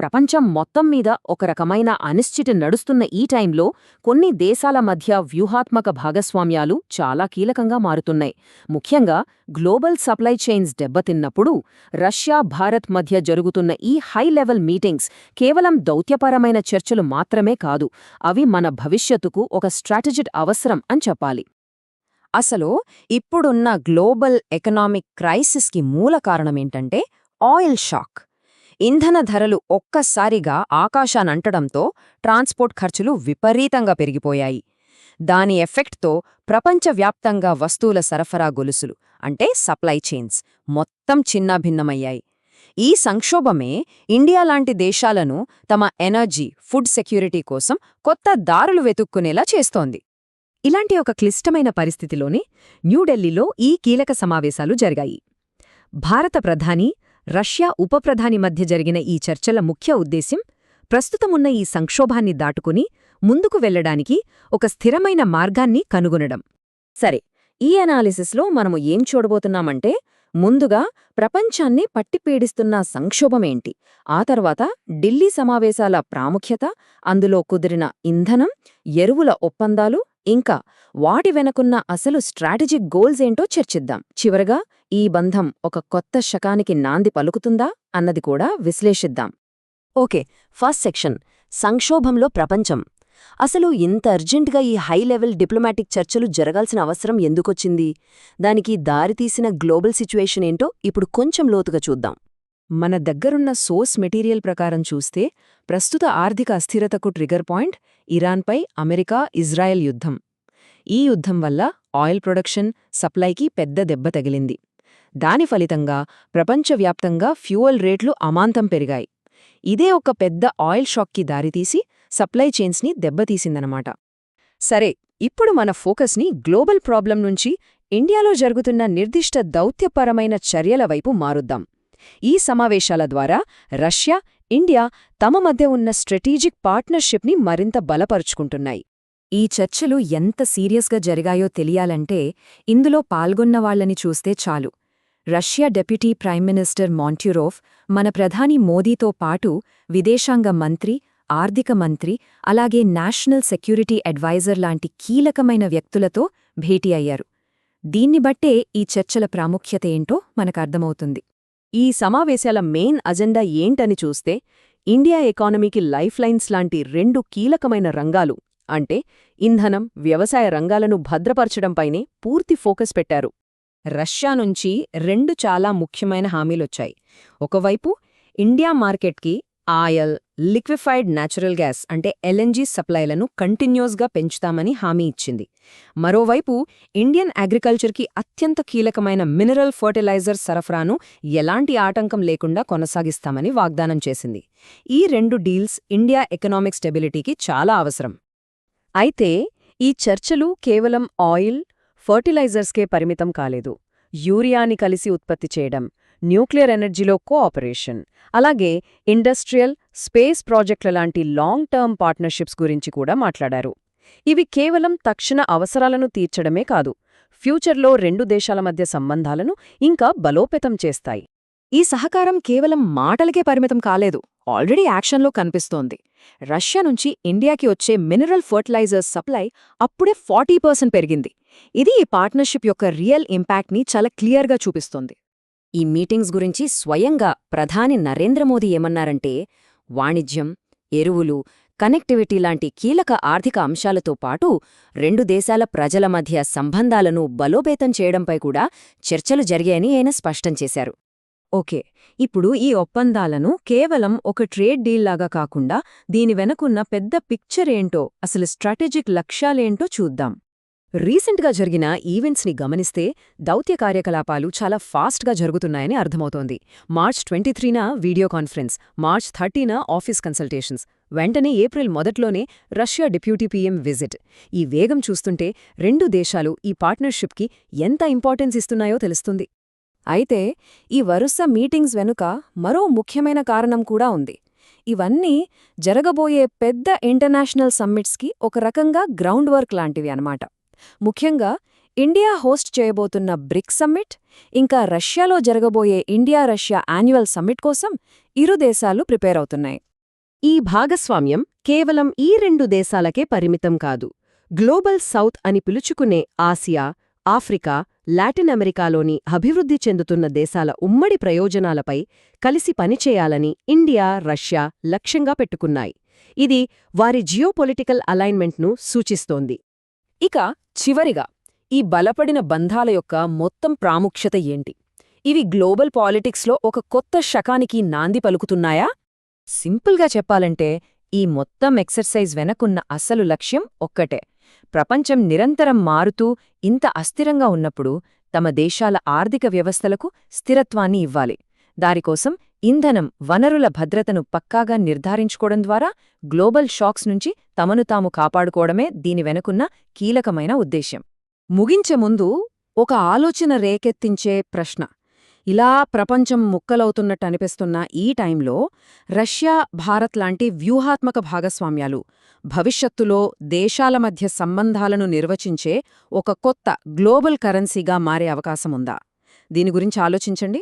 ప్రపంచం మొత్తం మీద ఒక రకమైన అనిశ్చితి నడుస్తున్న ఈ టైంలో కొన్ని దేశాల మధ్య వ్యూహాత్మక భాగస్వామ్యాలు చాలా కీలకంగా మారుతున్నాయి. ముఖ్యంగా గ్లోబల్ సప్లై చైన్స్ దెబ్బతిన్నప్పుడు రష్యా, భారత్ మధ్య జరుగుతున్న ఈ హై లెవెల్ మీటింగ్స్ కేవలం దౌత్యపరమైన చర్చలు మాత్రమే కాదు, అవి మన భవిష్యత్తుకు ఒక స్ట్రాటజిక్ అవసరం అని చెప్పాలి. అసలు ఇప్పుడున్న గ్లోబల్ ఎకనామిక్ క్రైసిస్కి మూల కారణమేంటంటే ఆయిల్ షాక్. ఇంధన ధరలు ఒక్కసారిగా ఆకాశానంటడంతో ట్రాన్స్పోర్ట్ ఖర్చులు విపరీతంగా పెరిగిపోయాయి. దాని ఎఫెక్ట్తో ప్రపంచవ్యాప్తంగా వస్తువుల సరఫరా గొలుసులు అంటే సప్లై చైన్స్ మొత్తం చిన్నాభిన్నమయ్యాయి. ఈ సంక్షోభమే ఇండియా లాంటి దేశాలను తమ ఎనర్జీ, ఫుడ్ సెక్యూరిటీ కోసం కొత్త దారులు వెతుక్కునేలా చేస్తోంది. ఇలాంటి ఒక క్లిష్టమైన పరిస్థితిలోనే న్యూఢిల్లీలో ఈ కీలక సమావేశాలు జరిగాయి. భారత ప్రధాని, రష్యా ఉప ప్రధాని మధ్య జరిగిన ఈ చర్చల ముఖ్య ఉద్దేశ్యం ప్రస్తుతమున్న ఈ సంక్షోభాన్ని దాటుకుని ముందుకు వెళ్లడానికి ఒక స్థిరమైన మార్గాన్ని కనుగొనడం. సరే, ఈ అనాలిసిస్లో మనము ఏం చూడబోతున్నామంటే, ముందుగా ప్రపంచాన్ని పట్టిపీడిస్తున్న సంక్షోభమేంటి, ఆ తర్వాత ఢిల్లీ సమావేశాల ప్రాముఖ్యత, అందులో కుదిరిన ఇంధనం, ఎరువుల ఒప్పందాలు, ఇంకా వాటి వెనకున్న అసలు స్ట్రాటజిక్ గోల్స్ ఏంటో చర్చిద్దాం. చివరగా ఈ బంధం ఒక కొత్త శకానికి నాంది పలుకుతుందా అన్నది కూడా విశ్లేషిద్దాం. ఓకే, ఫస్ట్ సెక్షన్, సంక్షోభంలో ప్రపంచం. అసలు ఇంత అర్జెంటుగా ఈ హై లెవెల్ డిప్లొమాటిక్ చర్చలు జరగాల్సిన అవసరం ఎందుకొచ్చింది? దానికి దారితీసిన గ్లోబల్ సిచ్యువేషన్ ఏంటో ఇప్పుడు కొంచెం లోతుగా చూద్దాం. మన దగ్గరున్న సోర్స్ మెటీరియల్ ప్రకారం చూస్తే ప్రస్తుత ఆర్థిక అస్థిరతకు ట్రిగర్ పాయింట్ ఇరాన్పై అమెరికా, ఇజ్రాయెల్ యుద్ధం. ఈ యుద్ధం వల్ల ఆయిల్ ప్రొడక్షన్, సప్లైకి పెద్ద దెబ్బ తగిలింది. దాని ఫలితంగా ప్రపంచవ్యాప్తంగా ఫ్యూయల్ రేట్లు అమాంతం పెరిగాయి. ఇదే ఒక పెద్ద ఆయిల్ షాక్కి దారితీసి సప్లై చైన్స్ని దెబ్బతీసిందనమాట. సరే, ఇప్పుడు మన ఫోకస్ని గ్లోబల్ ప్రాబ్లం నుంచి ఇండియాలో జరుగుతున్న నిర్దిష్ట దౌత్యపరమైన చర్యల వైపు మారుద్దాం. ఈ సమావేశాల ద్వారా రష్యా, ఇండియా తమ మధ్య ఉన్న స్ట్రాటజిక్ పార్ట్నర్షిప్ని మరింత బలపరుచుకుంటున్నాయి. ఈ చర్చలు ఎంత సీరియస్గా జరిగాయో తెలియాలంటే ఇందులో పాల్గొన్నవాళ్లని చూస్తే చాలు. రష్యా డెప్యూటీ ప్రైమ్ మినిస్టర్ మాంట్యూరోవ్ మన ప్రధాని మోదీతో పాటు విదేశాంగ మంత్రి, ఆర్థిక మంత్రి, అలాగే నేషనల్ సెక్యూరిటీ అడ్వైజర్ లాంటి కీలకమైన వ్యక్తులతో భేటీ అయ్యారు. దీన్ని బట్టే ఈ చర్చల ప్రాముఖ్యత ఏంటో మనకర్థమవుతుంది. ఈ సమావేశాల మెయిన్ అజెండా ఏంటని చూస్తే, ఇండియా ఎకానమీకి లైఫ్ లైన్స్ లాంటి రెండు కీలకమైన రంగాలు అంటే ఇంధనం, వ్యవసాయ రంగాలను భద్రపరచడంపైనే పూర్తి ఫోకస్ పెట్టారు. రష్యా నుంచి రెండు చాలా ముఖ్యమైన హామీలొచ్చాయి. ఒకవైపు ఇండియా మార్కెట్కి ఆయిల్, లిక్విఫైడ్ న్యాచురల్ గ్యాస్ అంటే ఎల్ఎన్జీ సప్లైలను కంటిన్యూస్గా పెంచుతామని హామీ ఇచ్చింది. మరోవైపు ఇండియన్ అగ్రికల్చర్కి అత్యంత కీలకమైన మినరల్ ఫర్టిలైజర్ సరఫరాను ఎలాంటి ఆటంకం లేకుండా కొనసాగిస్తామని వాగ్దానం చేసింది. ఈ రెండు డీల్స్ ఇండియా ఎకనామిక్ స్టెబిలిటీకి చాలా అవసరం. అయితే ఈ చర్చలు కేవలం ఆయిల్, ఫర్టిలైజర్స్కే పరిమితం కాలేదు. యూరియాని కలిసి ఉత్పత్తి చేయడం, న్యూక్లియర్ ఎనర్జీలో కోఆపరేషన్, అలాగే ఇండస్ట్రియల్, స్పేస్ ప్రాజెక్టుల లాంటి లాంగ్ టర్మ్ పార్ట్నర్షిప్స్ గురించి కూడా మాట్లాడారు. ఇవి కేవలం తక్షణ అవసరాలను తీర్చడమే కాదు, ఫ్యూచర్లో రెండు దేశాల మధ్య సంబంధాలను ఇంకా బలోపేతం చేస్తాయి. ఈ సహకారం కేవలం మాటలకే పరిమితం కాలేదు, ఆల్రెడీ యాక్షన్లో కనిపిస్తోంది. రష్యా నుంచి ఇండియాకి వచ్చే మినరల్ ఫర్టిలైజర్స్ సప్లై అప్పుడే 40% పెరిగింది. ఇది ఈ పార్ట్నర్షిప్ యొక్క రియల్ ఇంపాక్ట్ని చాలా క్లియర్గా చూపిస్తోంది. ఈ మీటింగ్స్ గురించి స్వయంగా ప్రధాని నరేంద్ర మోదీ ఏమన్నారంటే, వాణిజ్యం, ఎరువులు, కనెక్టివిటీ లాంటి కీలక ఆర్థిక అంశాలతో పాటు రెండు దేశాల ప్రజల మధ్య సంబంధాలను బలోపేతం చేయడంపై కూడా చర్చలు జరిగాయని ఆయన స్పష్టం చేశారు. ఓకే, ఇప్పుడు ఈ ఒప్పందాలను కేవలం ఒక ట్రేడ్ డీల్లాగా కాకుండా దీని వెనకున్న పెద్ద పిక్చర్ ఏంటో, అసలు స్ట్రాటజిక్ లక్ష్యాలేంటో చూద్దాం. రీసెంట్గా జరిగిన ఈవెంట్స్ని గమనిస్తే దౌత్య కార్యకలాపాలు చాలా ఫాస్ట్గా జరుగుతున్నాయని అర్థమవుతోంది. మార్చ్ 23న వీడియో కాన్ఫరెన్స్, మార్చ్ 30న ఆఫీస్ కన్సల్టేషన్స్, వెంటనే ఏప్రిల్ మొదట్లోనే రష్యా డిప్యూటీ పీఎం విజిట్. ఈ వేగం చూస్తుంటే రెండు దేశాలు ఈ పార్ట్నర్షిప్కి ఎంత ఇంపార్టెన్స్ ఇస్తున్నాయో తెలుస్తుంది. అయితే ఈ వరుస మీటింగ్స్ వెనుక మరో ముఖ్యమైన కారణం కూడా ఉంది. ఇవన్నీ జరగబోయే పెద్ద ఇంటర్నేషనల్ సమ్మిట్స్కి ఒక రకంగా గ్రౌండ్ వర్క్ లాంటివి అన్నమాట. ముఖ్యంగా ఇండియా హోస్ట్ చేయబోతున్న బ్రిక్స్ సమ్మిట్, ఇంకా రష్యాలో జరగబోయే ఇండియా రష్యా యాన్యువల్ సమ్మిట్ కోసం ఇరు దేశాలు ప్రిపేర్ అవుతున్నాయి. ఈ భాగస్వామ్యం కేవలం ఈ 2 దేశాలకే పరిమితం కాదు. గ్లోబల్ సౌత్ అని పిలుచుకునే ఆసియా, ఆఫ్రికా, లాటిన్ అమెరికాలోని అభివృద్ధి చెందుతున్న దేశాల ఉమ్మడి ప్రయోజనాలపై కలిసి పనిచేయాలని ఇండియా, రష్యా లక్ష్యంగా పెట్టుకున్నాయి. ఇది వారి జియోపొలిటికల్ అలైన్మెంట్ను సూచిస్తోంది. ఇక చివరిగా ఈ బలపడిన బంధాల యొక్క మొత్తం ప్రాముఖ్యత ఏంటి? ఇవి గ్లోబల్ పాలిటిక్స్లో ఒక కొత్త శకానికి నాంది పలుకుతున్నాయా? సింపుల్గా చెప్పాలంటే ఈ మొత్తం ఎక్సర్సైజ్ వెనకున్న అసలు లక్ష్యం ఒక్కటే. ప్రపంచం నిరంతరం మారుతూ ఇంత అస్థిరంగా ఉన్నప్పుడు తమ దేశాల ఆర్థిక వ్యవస్థలకు స్థిరత్వాన్ని ఇవ్వాలి. దానికోసం ఇంధనం, వనరుల భద్రతను పక్కాగా నిర్ధారించుకోవడం ద్వారా గ్లోబల్ షాక్స్ నుంచి తమను తాము కాపాడుకోవడమే దీని వెనుకున్న కీలకమైన ఉద్దేశ్యం. ముగించే ముందు ఒక ఆలోచన రేకెత్తించే ప్రశ్న. ఇలా ప్రపంచం ముక్కలవుతున్నట్టు అనిపిస్తున్న ఈ టైంలో రష్యా, భారత్ లాంటి వ్యూహాత్మక భాగస్వామ్యాలు భవిష్యత్తులో దేశాల మధ్య సంబంధాలను నిర్వచించే ఒక కొత్త గ్లోబల్ కరెన్సీగా మారే అవకాశముందా? దీని గురించి ఆలోచించండి.